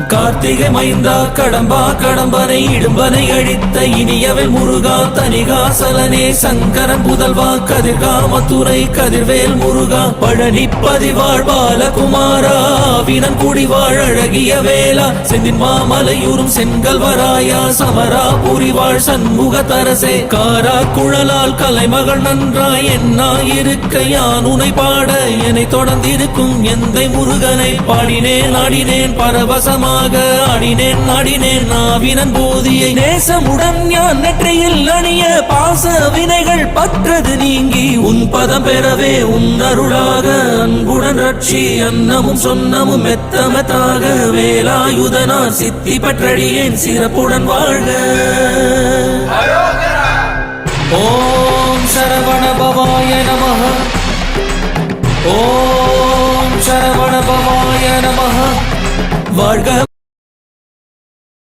கார்த்திகை மைந்தா கடம்பா கடம்பனை இடும்பனை அழித்த இனியவன் முருகா தனிகாசலனே சங்கரன் புதல்வா கதிர்காமத்துறை கதிர்வேல் முருகா பழனி பதிவாழ் பாலகுமாரா வினன் குடிவாழ் அழகிய வேளா செந்தின் மாமலையூரும் செங்கல்வராயா சமரா புரிவாழ் சண்முக தரசே காரா குழலால் கலைமகள் நன்றாய் என்னாயிருக்க யான் உனை பாட என்னை தொடர்ந்திருக்கும் எந்தை முருகனை பாடினேன் ஆடினேன் பரவசமாக ஆடினேன் நாடினேன் நாவினன் போதியை நேசமுடன் ஞான் நெற்றியில் அணிய பாச வினைகள் பற்றது நீங்கி உன் பதம் பெறவே உன் அருளாக அன்புடன் ரட்சி அன்னமும் சொன்னமும் மெத்தமத்தாக வேலாயுதனார் சித்தி பற்றடியேன் சிறப்புடன் வாழ்க. ஓம் சரவண பவாய நமஹ. ஓம் சரவண பவாய நமஹ. வாழ்க.